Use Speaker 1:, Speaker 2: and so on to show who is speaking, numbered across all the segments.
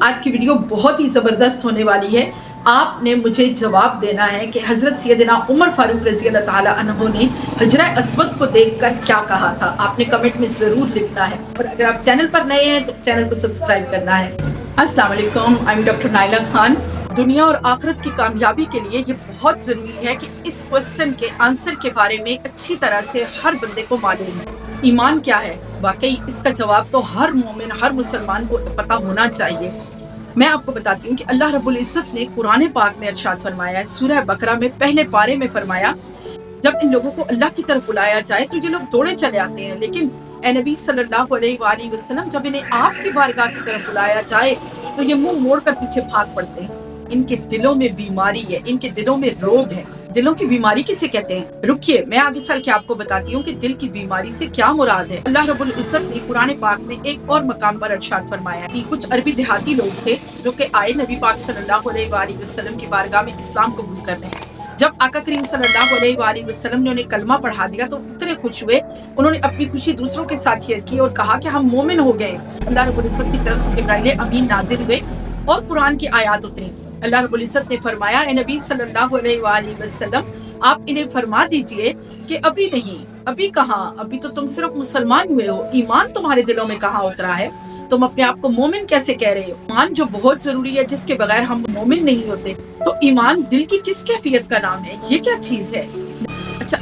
Speaker 1: آج کی ویڈیو بہت ہی زبردست ہونے والی ہے۔ آپ نے مجھے جواب دینا ہے کہ حضرت سیدنا عمر فاروق رضی اللہ تعالیٰ عنہ نے حجرہ اسود کو دیکھ کر کیا کہا تھا۔ آپ نے کمنٹ میں ضرور لکھنا ہے، اور اگر آپ چینل پر نئے ہیں تو چینل کو سبسکرائب کرنا ہے۔ السلام علیکم، I'm ڈاکٹر نائلہ خان۔ دنیا اور آخرت کی کامیابی کے لیے یہ بہت ضروری ہے کہ اس کوسچن کے آنسر کے بارے میں اچھی طرح سے ہر بندے کو معلوم ہے۔ ایمان کیا ہے؟ واقعی اس کا جواب تو ہر مومن، ہر مسلمان کو پتہ ہونا چاہیے۔ میں آپ کو بتاتی ہوں کہ اللہ رب العزت نے قرآن پاک میں ارشاد فرمایا ہے، سورہ بقرہ میں پہلے پارے میں فرمایا، جب ان لوگوں کو اللہ کی طرف بلایا جائے تو یہ لوگ دوڑے چلے آتے ہیں، لیکن اے نبی صلی اللہ علیہ وآلہ وسلم جب انہیں آپ کی بارگاہ کی طرف بلایا جائے تو یہ منہ موڑ کر پیچھے بھاگ پڑتے ہیں۔ ان کے دلوں میں بیماری ہے، ان کے دلوں میں روگ ہے۔ دلوں کی بیماری کسے کہتے ہیں؟ رکیے، میں آگے چل کے آپ کو بتاتی ہوں کہ دل کی بیماری سے کیا مراد ہے۔ اللہ رب العزت نے قرآن پاک میں ایک اور مقام پر ارشاد فرمایا ہے کہ کچھ عربی دیہاتی لوگ تھے جو کہ آئے نبی پاک صلی اللہ علیہ وآلہ وسلم کی بارگاہ میں اسلام قبول کرنے۔ جب آقا کریم صلی اللہ علیہ وآلہ وسلم نے انہیں کلمہ پڑھا دیا تو اتنے خوش ہوئے، انہوں نے اپنی خوشی دوسروں کے ساتھ شیئر کی اور کہا کہ ہم مومن ہو گئے۔ اللہ رب العزت کی طرف سے جبرائیل امین نازل ہوئے اور قرآن کی آیات اتری۔ اللہ رب العزت نے فرمایا، اے نبی صلی اللہ علیہ وآلہ وسلم آپ انہیں فرما دیجئے کہ ابھی نہیں، ابھی کہاں، ابھی تو تم صرف مسلمان ہوئے ہو، ایمان تمہارے دلوں میں کہاں اترا ہے؟ تم اپنے آپ کو مومن کیسے کہہ رہے ہو؟ ایمان جو بہت ضروری ہے، جس کے بغیر ہم مومن نہیں ہوتے۔ تو ایمان دل کی کس کیفیت کا نام ہے؟ یہ کیا چیز ہے؟ اچھا،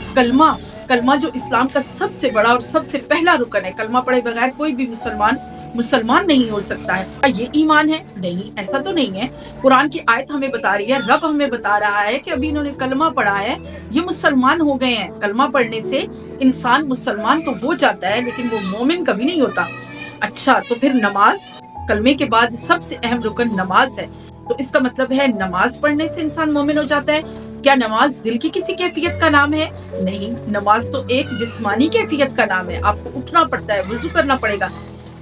Speaker 1: کلمہ جو اسلام کا سب سے بڑا اور سب سے پہلا رکن ہے، کلمہ پڑھے بغیر کوئی بھی مسلمان نہیں ہو سکتا ہے۔ یہ ایمان ہے؟ نہیں، ایسا تو نہیں ہے۔ قرآن کی آیت ہمیں بتا رہی ہے، رب ہمیں بتا رہا ہے کہ ابھی انہوں نے کلمہ پڑھا ہے، یہ مسلمان ہو گئے ہیں۔ کلمہ پڑھنے سے انسان مسلمان تو ہو جاتا ہے لیکن وہ مومن کبھی نہیں ہوتا۔ اچھا، تو پھر نماز، کلمے کے بعد سب سے اہم رکن نماز ہے، تو اس کا مطلب ہے نماز پڑھنے سے انسان مومن ہو جاتا ہے۔ کیا نماز دل کی کسی کیفیت کا نام ہے؟ نہیں، نماز تو ایک جسمانی کیفیت کا نام ہے۔ آپ کو اٹھنا پڑتا ہے، وضو کرنا پڑے گا،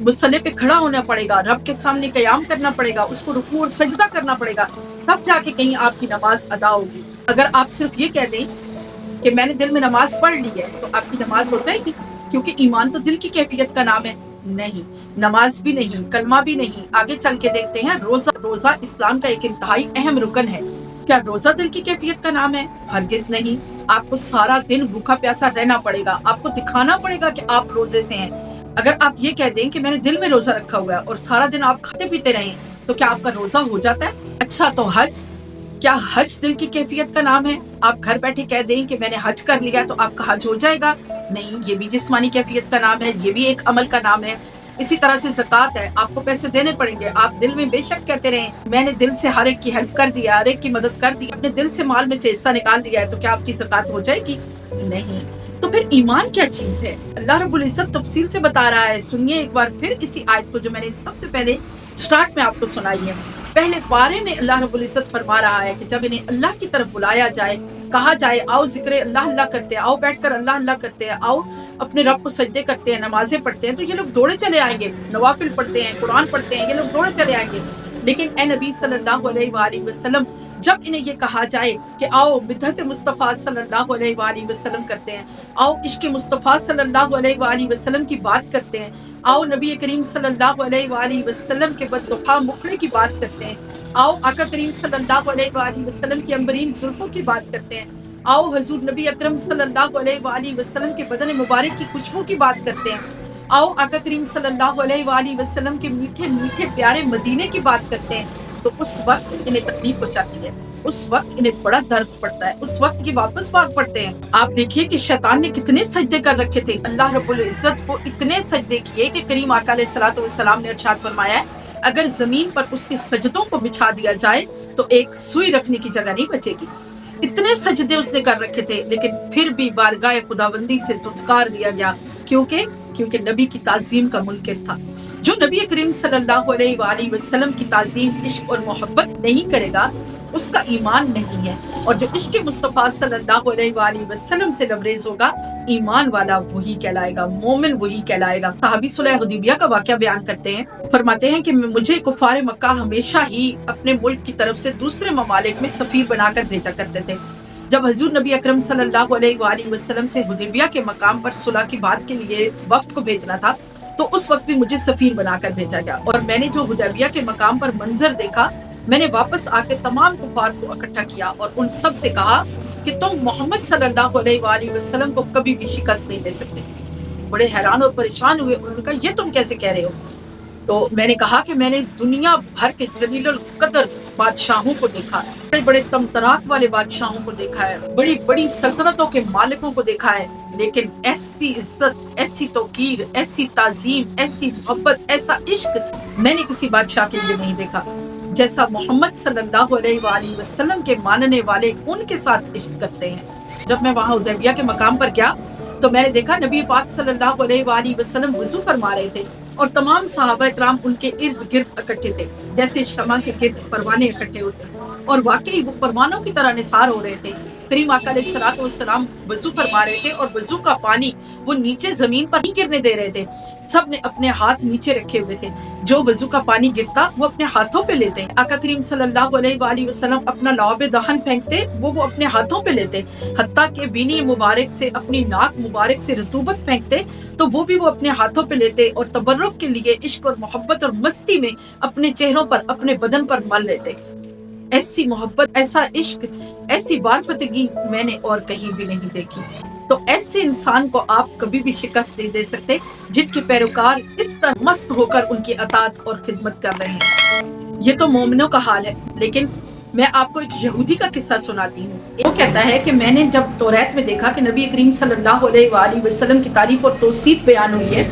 Speaker 1: مصلی پہ کھڑا ہونا پڑے گا، رب کے سامنے قیام کرنا پڑے گا، اس کو رکوع اور سجدہ کرنا پڑے گا، تب جا کے کہیں آپ کی نماز ادا ہوگی۔ اگر آپ صرف یہ کہہ دیں کہ میں نے دل میں نماز پڑھ لی ہے تو آپ کی نماز ہو جائے گی، کیونکہ ایمان تو دل کی کیفیت کا نام ہے۔ نہیں، نماز بھی نہیں، کلمہ بھی نہیں۔ آگے چل کے دیکھتے ہیں، روزہ اسلام کا ایک انتہائی اہم رکن ہے۔ کیا روزہ دل کی کیفیت کا نام ہے؟ ہرگز نہیں۔ آپ کو سارا دن بھوکا پیاسا رہنا پڑے گا، آپ کو دکھانا پڑے گا کہ آپ روزے سے ہیں۔ اگر آپ یہ کہہ دیں کہ میں نے دل میں روزہ رکھا ہوا ہے اور سارا دن آپ کھاتے پیتے رہیں تو کیا آپ کا روزہ ہو جاتا ہے؟ اچھا، تو حج، کیا حج دل کی کیفیت کا نام ہے؟ آپ گھر بیٹھے کہہ دیں کہ میں نے حج کر لیا تو آپ کا حج ہو جائے گا؟ نہیں، یہ بھی جسمانی کیفیت کا نام ہے، یہ بھی ایک عمل کا نام ہے۔ اسی طرح سے زکوٰۃ ہے، آپ کو پیسے دینے پڑیں گے، آپ دل میں بے شک کہتے رہیں میں نے دل سے ہر ایک کی ہیلپ کر دیا، ہر ایک کی مدد کر دی، اپنے دل سے مال میں سے حصہ نکال دیا ہے، تو کیا آپ کی زکوٰۃ ہو جائے گی؟ نہیں۔ تو پھر ایمان کیا چیز ہے؟ اللہ رب العزت تفصیل سے بتا رہا ہے، سنیے ایک بار پھر اسی آیت کو جو میں نے سب سے پہلے سٹارٹ میں آپ کو سنائی ہے۔ پہلے پارے میں اللہ رب العزت فرما رہا ہے کہ جب انہیں اللہ کی طرف بلایا جائے، کہا جائے آؤ ذکر اللہ اللہ کرتے ہیں، آؤ بیٹھ کر اللہ اللہ کرتے ہیں، آؤ اپنے رب کو سجدے کرتے ہیں، نمازیں پڑھتے ہیں، تو یہ لوگ دوڑے چلے آئیں گے، نوافل پڑھتے ہیں، قرآن پڑھتے ہیں، یہ لوگ دوڑے چلے آئیں گے۔ لیکن اے نبی صلی اللہ علیہ وآلہ وسلم، جب انہیں یہ کہا جائے کہ آؤ بدعت مصطفیٰ صلی اللہ علیہ وآلہ وسلم کرتے ہیں، آؤ عشق مصطفیٰ صلی اللہ علیہ وآلہ وسلم کی بات کرتے ہیں، آؤ نبی کریم صلی اللہ علیہ وآلہ وسلم کے بدلقاء مخلے کی بات کرتے ہیں، آؤ آقا کریم صلی اللہ علیہ وآلہ وسلم کی عنبرین زلفوں کی بات کرتے ہیں، آؤ حضور نبی اکرم صلی اللہ علیہ وآلہ وسلم کے بدن مبارک کی خوشبو کی بات کرتے ہیں، آؤ آقا کریم صلی اللہ علیہ وآلہ وسلم کے میٹھے میٹھے پیارے مدینے کی بات کرتے ہیں، تو اس وقت انہیں تکلیف ہو جاتی ہے، اس وقت انہیں بڑا درد پڑتا ہے، اس وقت یہ واپس بھاگ پڑتے ہیں۔ آپ دیکھیے کہ شیطان نے کتنے سجدے کر رکھے تھے، اللہ رب العزت کو اتنے سجدے کیے کہ کریم آقا علیہ الصلوۃ والسلام نے ارشاد فرمایا ہے اگر زمین پر اس کے سجدوں کو بچھا دیا جائے تو ایک سوئی رکھنے کی جگہ نہیں بچے گی۔ اتنے سجدے اس نے کر رکھے تھے، لیکن پھر بھی بارگاہ خداوندی سے دھتکار دیا گیا، کیونکہ نبی کی تعظیم کا منکر تھا۔ جو نبی کریم صلی اللہ علیہ وآلہ وسلم کی تعظیم، عشق اور محبت نہیں کرے گا، اس کا ایمان نہیں ہے، اور جو عشق مصطفیٰ صلی اللہ علیہ وآلہ وسلم سے لبریز ہوگا، ایمان والا وہی کہلائے گا، مومن وہی کہلائے گا۔ صحابی صلح حدیبیہ کا واقعہ بیان کرتے ہیں، فرماتے ہیں کہ مجھے کفار مکہ ہمیشہ ہی اپنے ملک کی طرف سے دوسرے ممالک میں سفیر بنا کر بھیجا کرتے تھے۔ جب حضور نبی اکرم صلی اللہ علیہ وآلہ وسلم سے حدیبیہ کے مقام پر صلح کی بات کے لیے وفد کو بھیجنا تھا تو اس وقت بھی مجھے سفیر بنا کر بھیجا گیا، اور میں نے جو حدیبیہ کے مقام پر منظر دیکھا، میں نے واپس آ کے تمام کفار کو اکٹھا کیا اور ان سب سے کہا کہ تم محمد صلی اللہ علیہ وآلہ وسلم کو کبھی بھی شکست نہیں دے سکتے۔ بڑے حیران اور پریشان ہوئے، انہوں نے کہا یہ تم کیسے کہہ رہے ہو؟ تو میں نے کہا کہ میں نے دنیا بھر کے جلیل القدر بادشاہوں کو دیکھا ہے، بڑے بڑے تمطراق والے بادشاہوں کو دیکھا ہے، بڑی بڑی سلطنتوں کے مالکوں کو دیکھا ہے، لیکن ایسی عزت، ایسی توقیر، ایسی تعظیم، ایسی محبت، ایسا عشق میں نے کسی بادشاہ کے لیے نہیں دیکھا جیسا محمد صلی اللہ علیہ وآلہ وسلم کے ماننے والے ان کے ساتھ عشق کرتے ہیں۔ جب میں وہاں حدیبیہ کے مقام پر گیا تو میں نے دیکھا نبی پاک صلی اللہ علیہ وآلہ وسلم وضو فرما رہے تھے اور تمام صحابہ کرام ان کے ارد گرد اکٹھے تھے، جیسے شمع کے گرد پروانے اکٹھے ہوتے ہیں، اور واقعی وہ پروانوں کی طرح نثار ہو رہے تھے۔ کریم آقا علیہ الصلوۃ والسلام وضو فرما رہے تھے اور وضو کا پانی وہ نیچے زمین پر نہیں گرنے دے رہے تھے، سب نے اپنے ہاتھ نیچے رکھے ہوئے تھے، جو وضو کا پانی گرتا وہ اپنے ہاتھوں پہ لیتے۔ آقا کریم صلی اللہ علیہ وآلہ وسلم اپنا لعاب دہن پھینکتے، وہ اپنے ہاتھوں پہ لیتے، حتیٰ کہ بینی مبارک سے، اپنی ناک مبارک سے رطوبت پھینکتے تو وہ بھی وہ اپنے ہاتھوں پہ لیتے اور تبرک کے لیے عشق اور محبت اور مستی میں اپنے چہروں پر، اپنے بدن پر مل لیتے۔ ایسی محبت، ایسا عشق، ایسی بارفتگی میں نے اور کہیں بھی نہیں دیکھی۔ تو ایسے انسان کو آپ کبھی بھی شکست نہیں دے سکتے جن کے پیروکار اس طرح مست ہو کر ان کی اطاعت اور خدمت کر رہے ہیں۔ یہ تو مومنوں کا حال ہے، لیکن میں آپ کو ایک یہودی کا قصہ سناتی ہوں۔ وہ کہتا ہے کہ میں نے جب توریت میں دیکھا کہ نبی کریم صلی اللہ علیہ وآلہ وسلم کی تعریف اور توصیف بیان ہوئی ہے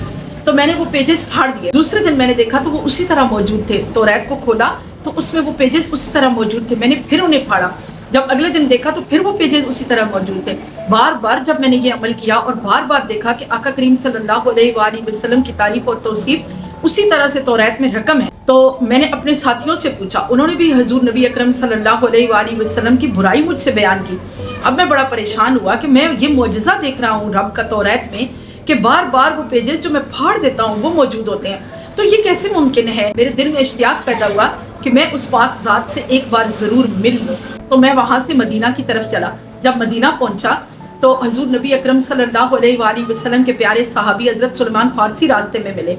Speaker 1: تو میں نے وہ پیجز پھاڑ دیے۔ دوسرے دن میں نے دیکھا تو وہ اسی طرح موجود تھے، توریت کو کھولا تو اس میں وہ پیجز اسی طرح موجود تھے، میں نے پھر انہیں پھاڑا۔ جب اگلے دن دیکھا تو پھر وہ پیجز اسی طرح موجود تھے۔ بار بار جب میں نے یہ عمل کیا اور بار بار دیکھا کہ آقا کریم صلی اللہ علیہ وآلہ وسلم کی تعریف اور توصیف اسی طرح سے توریت میں رقم ہے، تو میں نے اپنے ساتھیوں سے پوچھا، انہوں نے بھی حضور نبی اکرم صلی اللہ علیہ وآلہ وسلم کی برائی مجھ سے بیان کی۔ اب میں بڑا پریشان ہوا کہ میں یہ معجزہ دیکھ رہا ہوں رب کا توریت میں کہ بار بار وہ پیجز جو میں پھاڑ دیتا ہوں وہ موجود ہوتے ہیں، تو یہ کیسے ممکن ہے؟ میرے دل میں اشتیاق پیدا ہوا کہ میں اس پاک ذات سے ایک بار ضرور مل لوں۔ تو میں وہاں سے مدینہ کی طرف چلا۔ جب مدینہ پہنچا تو حضور نبی اکرم صلی اللہ علیہ وآلہ وسلم کے پیارے صحابی حضرت سلمان فارسی راستے میں ملے۔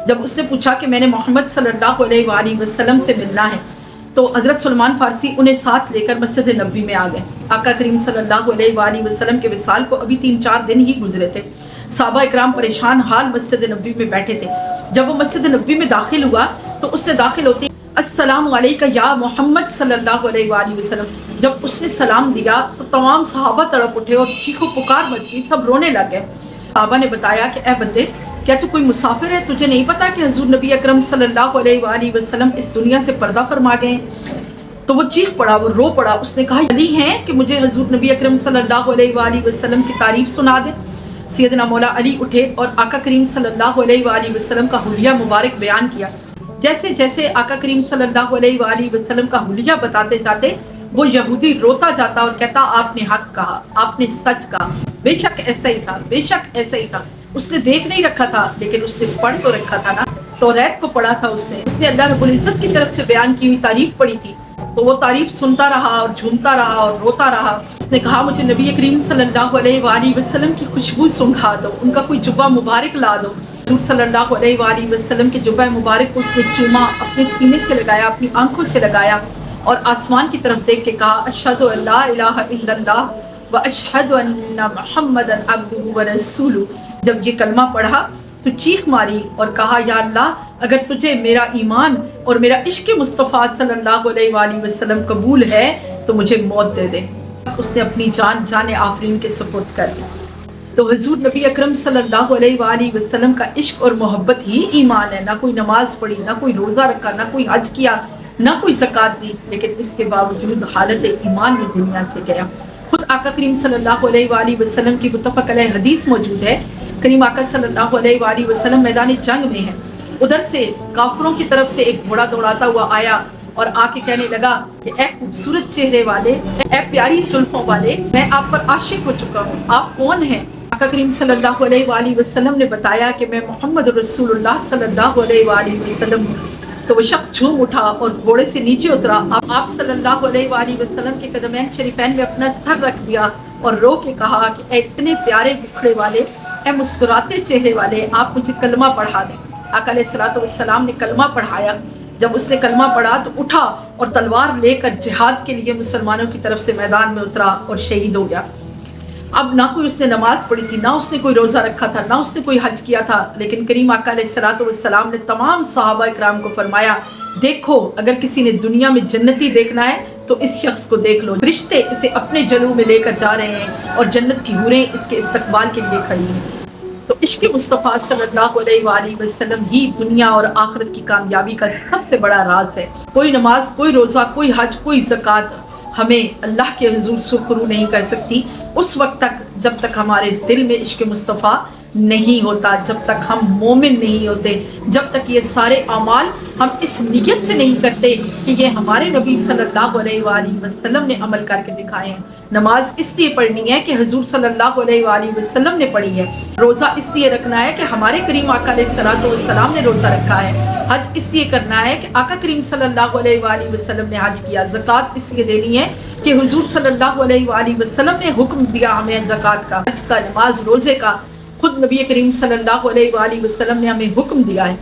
Speaker 1: جب اس نے پوچھا کہ میں نے محمد صلی اللہ علیہ وآلہ وسلم سے ملنا ہے تو حضرت سلمان فارسی انہیں ساتھ لے کر مسجد نبوی میں آ گئے۔ آقا کریم صلی اللہ علیہ وآلہ وسلم کے وصال کو ابھی 3-4 دن ہی گزرے تھے۔ صحابہ اکرام پریشان حال مسجد نبوی میں بیٹھے تھے۔ جب وہ مسجد نبوی میں داخل ہوا تو اس سے داخل ہوتے السلام علیکہ یا محمد صلی اللہ علیہ وآلہ وسلم، جب اس نے سلام دیا تو تمام صحابہ تڑپ اٹھے اور چیخو پکار مچ گئی، سب رونے لگ گئے۔ صحابہ نے بتایا کہ اے بندے، کیا تو کوئی مسافر ہے؟ تجھے نہیں پتا کہ حضور نبی اکرم صلی اللہ علیہ وآلہ وسلم اس دنیا سے پردہ فرما گئے ہیں؟ تو وہ چیخ پڑا، وہ رو پڑا، اس نے کہا علی ہیں کہ مجھے حضور نبی اکرم صلی اللہ علیہ وآلہ وسلم کی تعریف سنا دے۔ سیدنا مولا علی اٹھے اور آقا کریم صلی اللہ علیہ وآلہ وسلم کا حلیہ مبارک بیان کیا۔ جیسے جیسے آقا کریم صلی اللہ علیہ وآلہ وسلم کا حلیہ بتاتے جاتے وہ یہودی روتا جاتا اور کہتا آپ نے حق کہا، آپ نے سچ کہا، بے شک ایسا ہی تھا، بے شک ایسا ہی تھا۔ اس نے دیکھ نہیں رکھا تھا لیکن اس نے پڑھ تو رکھا تھا نا، توریت کو پڑھا تھا اس نے اللہ رب العزت کی طرف سے بیان کی ہوئی تعریف پڑھی تھی، تو وہ تعریف سنتا رہا اور جھومتا رہا اور روتا رہا۔ اس نے کہا مجھے نبی کریم صلی اللہ علیہ وآلہ وسلم کی خوشبو سنگھا دو، ان کا کوئی جبہ مبارک لا دو۔ حضور صلی اللہ علیہ وآلہ وسلم کے جبہ مبارک کو اس نے چوما، اپنے سینے سے لگایا، اپنی آنکھوں سے لگایا اور آسمان کی طرف دیکھ کے کہا اشہد ان لا الہ الا اللہ واشہد ان محمدا عبدہ ورسولہ۔ جب یہ کلمہ پڑھا تو چیخ ماری اور کہا یا اللہ اگر تجھے میرا ایمان اور میرا عشق مصطفیٰ صلی اللہ علیہ وآلہ وسلم قبول ہے تو مجھے موت دے دے۔ اس نے اپنی جان آفرین کے سپرد کر دی۔ تو حضور نبی اکرم صلی اللہ علیہ وآلہ وسلم کا عشق اور محبت ہی ایمان ہے۔ نہ کوئی نماز پڑھی، نہ کوئی روزہ رکھا، نہ کوئی حج کیا، نہ کوئی زکوٰۃ دی، لیکن اس کے باوجود حالت ایمان میں دنیا سے گیا۔ خود آقا کریم صلی اللہ علیہ وآلہ وسلم کی متفق علیہ حدیث موجود ہے، کریم آقا صلی اللہ علیہ وآلہ وسلم میدان جنگ میں ہے، ادھر سے کافروں کی طرف سے ایک گھوڑا دوڑاتا ہوا آیا اور آ کے کہنے لگا کہ اے خوبصورت چہرے والے، اے پیاری زلفوں والے، میں آپ پر عاشق ہو چکا ہوں، آپ کون ہیں؟ آقا کریم صلی اللہ علیہ وآلہ وسلم نے بتایا کہ میں محمد رسول اللہ صلی اللہ علیہ وآلہ وسلم ہوں۔ تو وہ شخص جھوم اٹھا اور گھوڑے سے نیچے اترا، آپ صلی اللہ علیہ وآلہ وسلم کے قدمین شریفین میں اپنا سر رکھ دیا اور رو کے کہا کہ اے اتنے پیارے بکھڑے والے، اے مسکراتے چہرے والے آپ مجھے کلمہ پڑھا دیں۔ آقا علیہ الصلوۃ والسلام نے کلمہ پڑھایا۔ جب اس نے کلمہ پڑھا تو اٹھا اور تلوار لے کر جہاد کے لیے مسلمانوں کی طرف سے میدان میں اترا اور شہید ہو گیا۔ اب نہ کوئی اس نے نماز پڑھی تھی، نہ اس نے کوئی روزہ رکھا تھا، نہ اس نے کوئی حج کیا تھا، لیکن کریم آقا علیہ الصلوۃ والسلام نے تمام صحابہ کرام کو فرمایا دیکھو اگر کسی نے دنیا میں جنتی دیکھنا ہے تو اس شخص کو دیکھ لو، فرشتے اسے اپنے جلوہ میں لے کر جا رہے ہیں اور جنت کی حوریں اس کے استقبال کے لیے کھڑی ہیں۔ تو عشق مصطفیٰ صلی اللہ علیہ وآلہ وسلم ہی دنیا اور آخرت کی کامیابی کا سب سے بڑا راز ہے۔ کوئی نماز، کوئی روزہ، کوئی حج، کوئی زکوٰۃ ہمیں اللہ کے حضور سرخرو نہیں کر سکتی اس وقت تک جب تک ہمارے دل میں عشق مصطفیٰ نہیں ہوتا، جب تک ہم مومن نہیں ہوتے، جب تک یہ سارے اعمال ہم اس نیت سے نہیں کرتے کہ یہ ہمارے نبی صلی اللہ علیہ وآلہ وسلم نے عمل کر کے دکھائے ہیں۔ نماز اس لیے پڑھنی ہے کہ حضور صلی اللہ علیہ وآلہ وسلم نے پڑھی ہے، روزہ اس لیے رکھنا ہے کہ ہمارے کریم آقا علیہ الصلوۃ والسلام نے روزہ رکھا ہے، حج اس لیے کرنا ہے کہ آقا کریم صلی اللہ علیہ وآلہ وسلم نے حج کیا، زکوٰۃ اس لیے دینی ہے کہ حضور صلی اللہ علیہ وآلہ وسلم نے حکم دیا ہمیں زکوٰۃ کا، حج کا، نماز، روزے کا، خود نبی کریم صلی اللہ علیہ وآلہ وسلم نے ہمیں حکم دیا ہے۔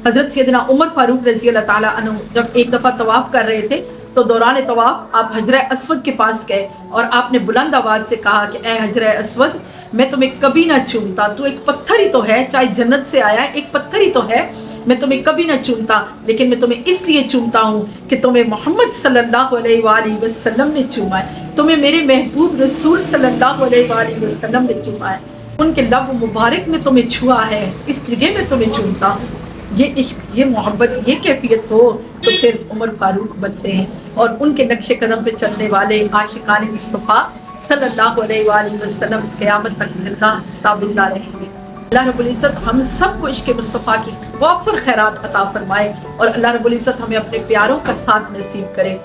Speaker 1: حضرت سیدنا عمر فاروق رضی اللہ تعالیٰ عنہ جب ایک دفعہ طواف کر رہے تھے تو دوران طواف آپ حجر اسود کے پاس گئے اور آپ نے بلند آواز سے کہا کہ اے حجر اسود میں تمہیں کبھی نہ چومتا، تو ایک پتھر ہی تو ہے، چاہے جنت سے آیا ہے ایک پتھر ہی تو ہے، میں تمہیں کبھی نہ چومتا، لیکن میں تمہیں اس لیے چومتا ہوں کہ تمہیں محمد صلی اللہ علیہ وآلہ وسلم نے چوما ہے، تمہیں میرے محبوب رسول صلی اللہ علیہ وآلہ وسلم نے چوما ہے، ان کے لب مبارک نے تمہیں چھوا ہے، اس لیے میں تمہیں چومتا ہوں۔ یہ عشق، یہ محبت، یہ کیفیت ہو تو پھر عمر فاروق بنتے ہیں اور ان کے نقش قدم پہ چلنے والے عاشقان مصطفیٰ صلی اللہ علیہ وآلہ وسلم قیامت تک زندہ تابندہ رہیں گے۔ اللہ رب العزت ہم سب کو عشق مصطفیٰ کی وافر خیرات عطا فرمائے اور اللہ رب العزت ہمیں اپنے پیاروں کا ساتھ نصیب کرے۔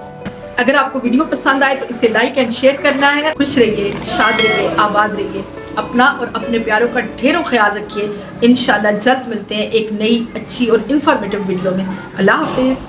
Speaker 1: اگر آپ کو ویڈیو پسند آئے تو اسے لائک اینڈ شیئر کرنا ہے۔ خوش رہیے، شاد رہیے، آباد رہیے، اپنا اور اپنے پیاروں کا ڈھیروں خیال رکھیے۔ انشاءاللہ جلد ملتے ہیں ایک نئی اچھی اور انفارمیٹیو ویڈیو میں۔ اللہ حافظ۔